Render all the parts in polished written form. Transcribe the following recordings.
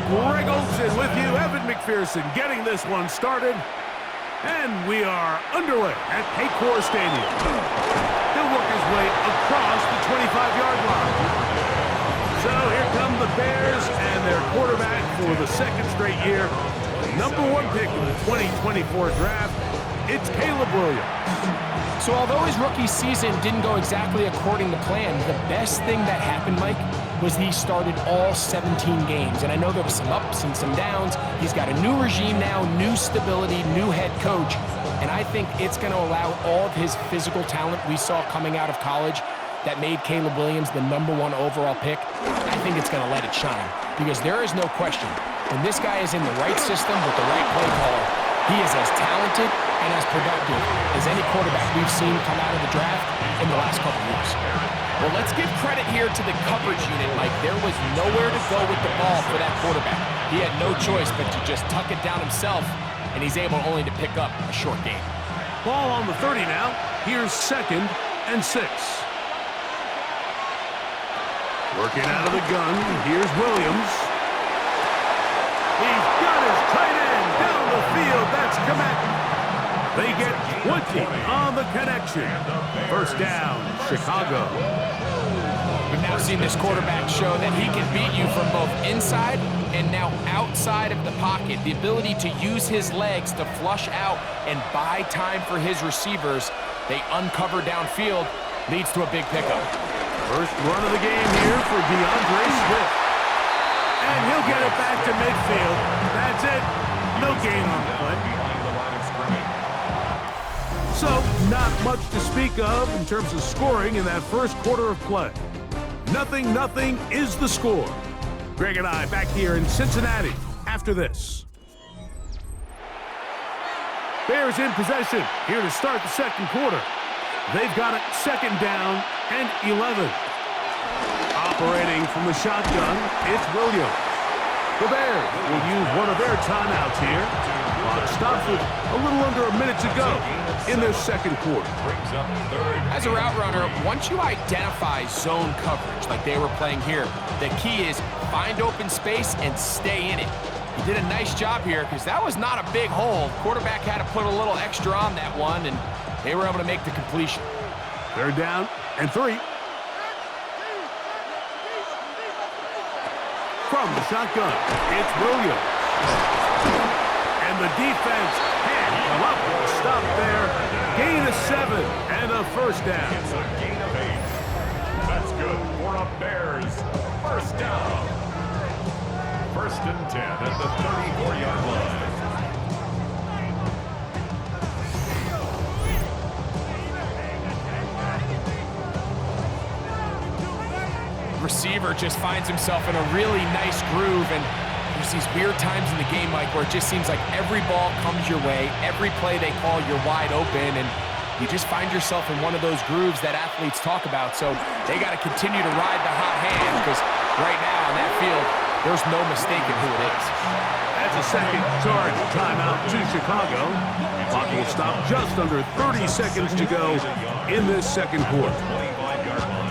Greg Olsen with you. Evan McPherson getting this one started. And we are underway at Paycor Stadium. He'll work his way across the 25-yard line. So here come the Bears and their quarterback for the second straight year. Number 1 pick in the 2024 draft, it's Caleb Williams. So although his rookie season didn't go exactly according to plan, the best thing that happened, Mike, was he started all 17 games. And I know there were some ups and some downs. He's got a new regime now, new stability, new head coach. And I think it's going to allow all of his physical talent we saw coming out of college that made Caleb Williams the number 1 overall pick. I think it's going to let it shine. Because there is no question, when this guy is in the right system with the right play caller, he is as talented and as productive as any quarterback we've seen come out of the draft in the last couple years. Well, let's give credit here to the coverage unit, Mike. There was nowhere to go with the ball for that quarterback. He had no choice but to just tuck it down himself, and he's able only to pick up a short gain. Ball on the 30 now. Here's 2nd and 6. Working out of the gun. Here's Williams. He's got his tight end down the field. That's Komet. They get 20 on the connection. First down, Chicago. We've now seen this quarterback show that he can beat you from both inside and now outside of the pocket. The ability to use his legs to flush out and buy time for his receivers. They uncover downfield, leads to a big pickup. First run of the game here for DeAndre Swift. And he'll get it back to midfield. That's it. No gain on the play. So, not much to speak of in terms of scoring in that first quarter of play. 0-0 is the score. Greg and I back here in Cincinnati after this. Bears in possession here to start the second quarter. They've got it 2nd down and 11. Operating from the shotgun, it's Williams. The Bears will use one of their timeouts here. Clock stops with a little under a minute to go in their second quarter. As a route runner, once you identify zone coverage like they were playing here, the key is find open space and stay in it. He did a nice job here because that was not a big hole. Quarterback had to put a little extra on that one, and they were able to make the completion. 3rd down and 3. From the shotgun, it's Williams. And the defense can't come up with a stop there. Gain of 7 and a first down. It's a gain of 8. That's good for a Bears first down. 1st and 10 at the 34-yard line. Receiver just finds himself in a really nice groove, and there's these weird times in the game, Mike, where it just seems like every ball comes your way, every play they call, you're wide open, and you just find yourself in one of those grooves that athletes talk about. So they got to continue to ride the hot hand, because right now on that field, there's no mistaking who it is. That's a second charge timeout to Chicago. Clock will stop just under 30 seconds to go in this second quarter.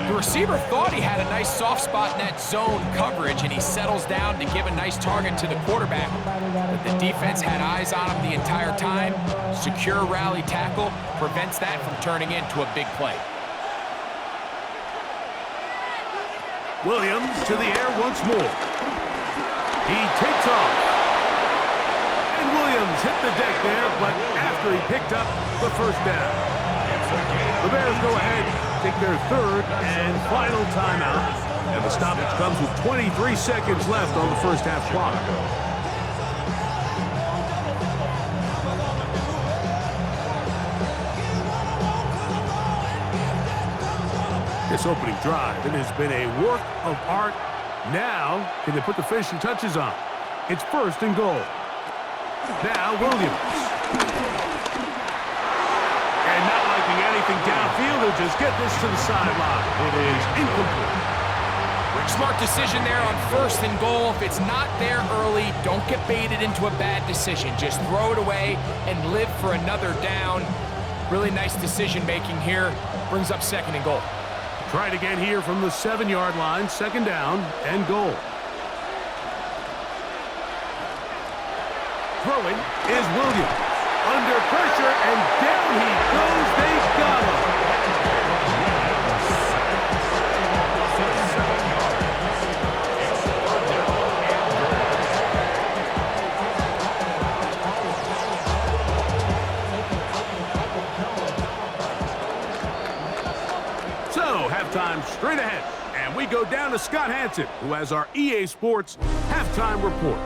The receiver thought he had a nice soft spot in that zone coverage, and he settles down to give a nice target to the quarterback. But the defense had eyes on him the entire time. Secure rally tackle prevents that from turning into a big play. Williams to the air once more. He takes off. And Williams hit the deck there, but after he picked up the first down. The Bears go ahead, take their 3rd and final timeout. And the stoppage comes with 23 seconds left on the first half clock. This opening drive, it has been a work of art. Now, can they put the finishing touches on? It's 1st and goal. Now, Williams. And not liking anything downfield, they'll just get this to the sideline. It is incomplete. Smart decision there on 1st and goal. If it's not there early, don't get baited into a bad decision. Just throw it away and live for another down. Really nice decision-making here. Brings up 2nd and goal. Try it again here from the 7-yard line. 2nd down and goal. Throwing is Williams. Under pressure, and down he goes. They got him. So, halftime straight ahead. And we go down to Scott Hansen, who has our EA Sports halftime report.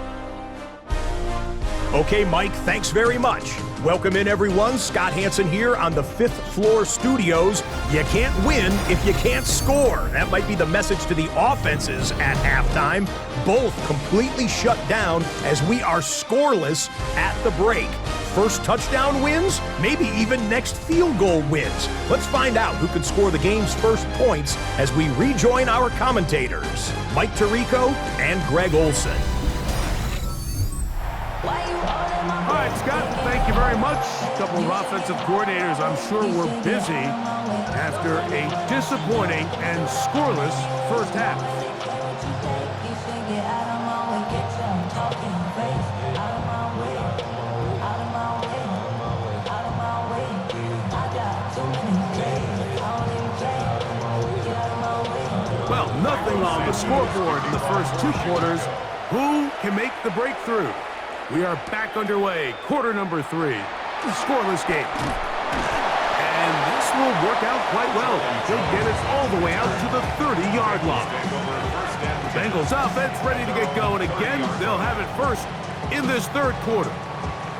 Okay, Mike, thanks very much. Welcome in, everyone. Scott Hansen here on the 5th Floor Studios. You can't win if you can't score. That might be the message to the offenses at halftime. Both completely shut down as we are scoreless at the break. First touchdown wins, maybe even next field goal wins. Let's find out who can score the game's first points as we rejoin our commentators, Mike Tirico and Greg Olson. All right, Scott, thank you very much. A couple of offensive coordinators, I'm sure, were busy after a disappointing and scoreless first half. Well, nothing on the scoreboard in the first two quarters. Who can make the breakthrough? We are back underway, quarter number 3, scoreless game. And this will work out quite well. They'll get us all the way out to the 30-yard line. The Bengals offense ready to get going again. They'll have it first in this third quarter.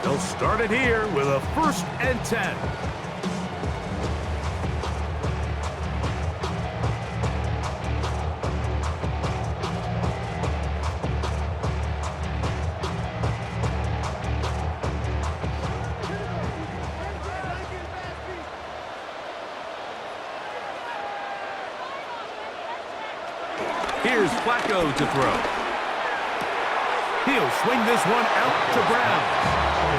They'll start it here with a 1st and 10. Here's Flacco to throw. He'll swing this one out to Brown.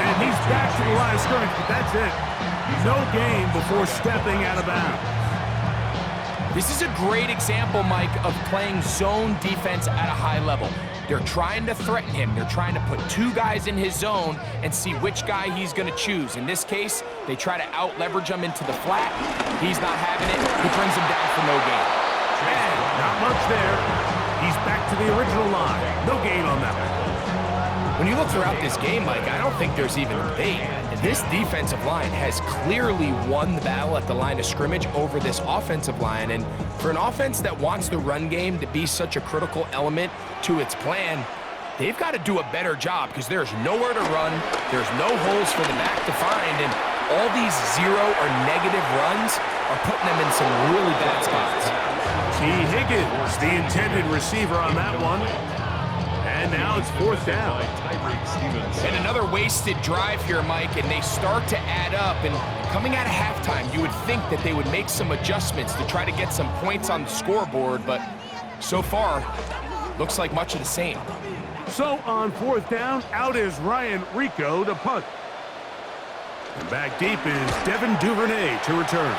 And he's back to the line of scrimmage, but that's it. No gain before stepping out of bounds. This is a great example, Mike, of playing zone defense at a high level. They're trying to threaten him. They're trying to put 2 guys in his zone and see which guy he's going to choose. In this case, they try to out-leverage him into the flat. He's not having it. He brings him down for no gain. And not much there. He's back to the original line. No gain on that one. When you look throughout this game, Mike, I don't think there's even a debate. This defensive line has clearly won the battle at the line of scrimmage over this offensive line. And for an offense that wants the run game to be such a critical element to its plan, they've got to do a better job because there's nowhere to run. There's no holes for the back to find. And all these 0 or negative runs are putting them in some really bad spots. T. Higgins, the intended receiver on that one. And now it's 4th down. And another wasted drive here, Mike, and they start to add up. And coming out of halftime, you would think that they would make some adjustments to try to get some points on the scoreboard, but so far, looks like much of the same. So on 4th down, out is Ryan Rico to punt. And back deep is Devin Duvernay to return.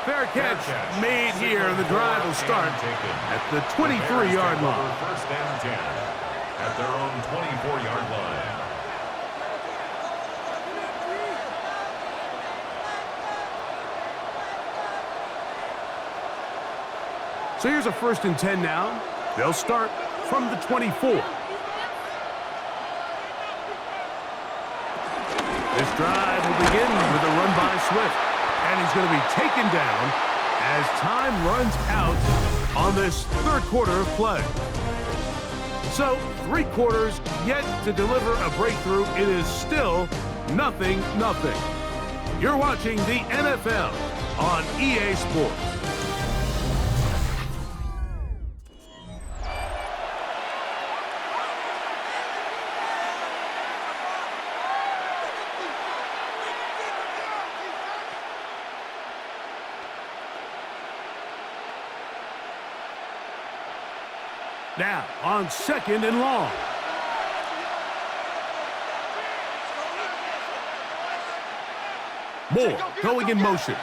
Fair catch made here. The drive will start at the 23-yard line. 1st and 10 at their own 24-yard line. So here's a 1st and 10 now. They'll start from the 24. This drive will begin with a run by Swift. And he's going to be taken down as time runs out on this third quarter of play. So 3 quarters yet to deliver a breakthrough. It is still 0-0. You're watching the NFL on EA Sports. Now, on 2nd and long. Moore going in motion.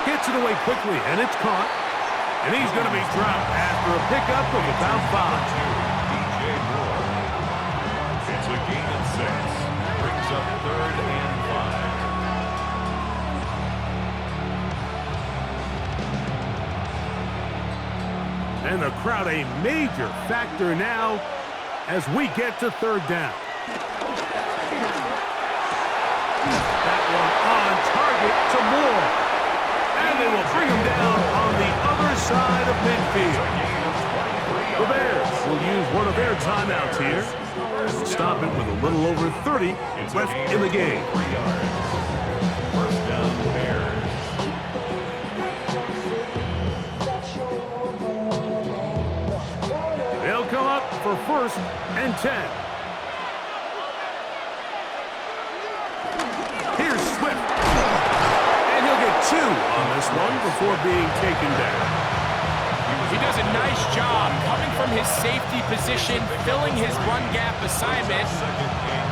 Gets it away quickly, and it's caught. And he's going to be dropped after a pickup of about 5. crowd a major factor now as we get to third down. That one on target to Moore. And they will bring him down on the other side of midfield. The Bears will use one of their timeouts here. And stop it with a little over 30 left in the game. First down, Bears. They'll come up for 1st and 10. Here's Swift. And he'll get 2 on this one before being taken down. He does a nice job coming from his safety position, filling his run gap assignment.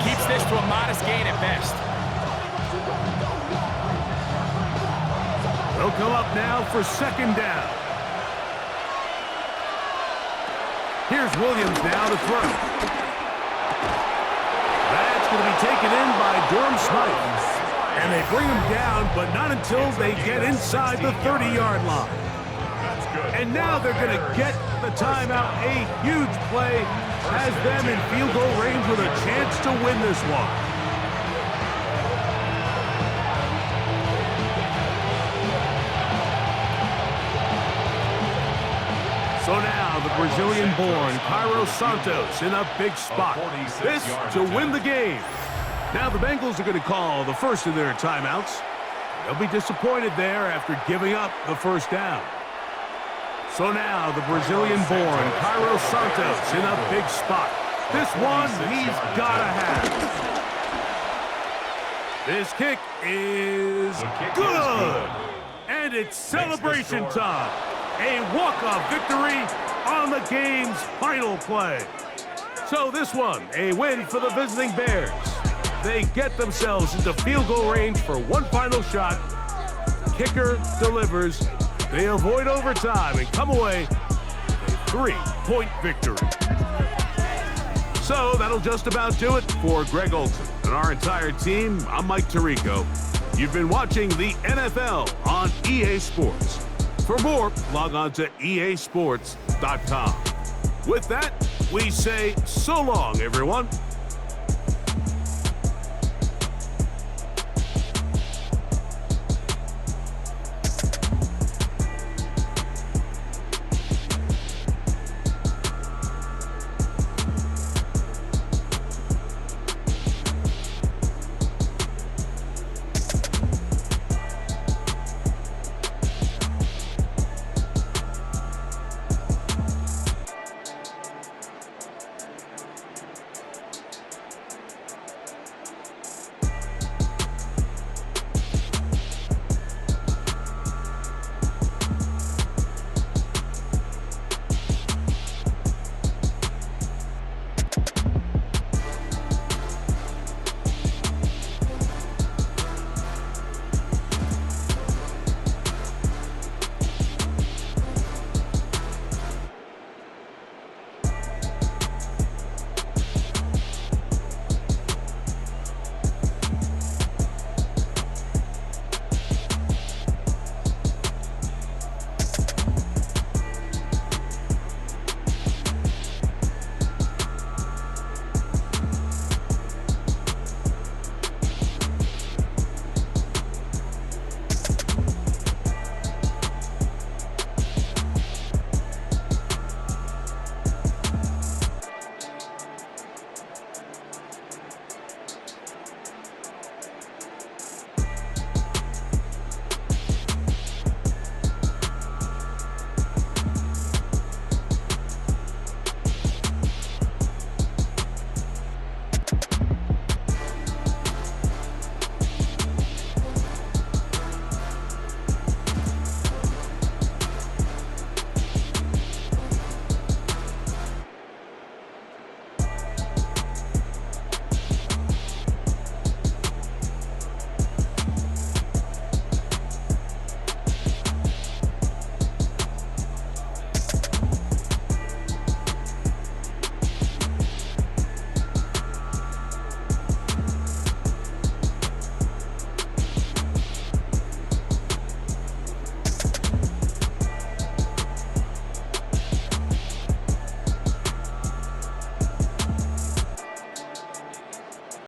Keeps this to a modest gain at best. They'll come up now for 2nd down. Here's Williams now to throw. That's going to be taken in by Durham Smythe. And they bring him down, but not until they get inside the 30-yard line. And now they're going to get the timeout. A huge play has them in field goal range with a chance to win this one. So now the Brazilian-born Cairo Santos in a big spot. This to win the game. Now the Bengals are going to call the first of their timeouts. They'll be disappointed there after giving up the first down. So now the Brazilian-born Cairo Santos in a big spot. This one he's got to have. This kick is good. And it's celebration time. A walk-off victory on the game's final play. So this one, a win for the visiting Bears. They get themselves into field goal range for one final shot. Kicker delivers. They avoid overtime and come away with a 3-point victory. So that'll just about do it for Greg Olson and our entire team. I'm Mike Tirico. You've been watching the NFL on EA Sports. For more, log on to easports.com. With that, we say so long, everyone.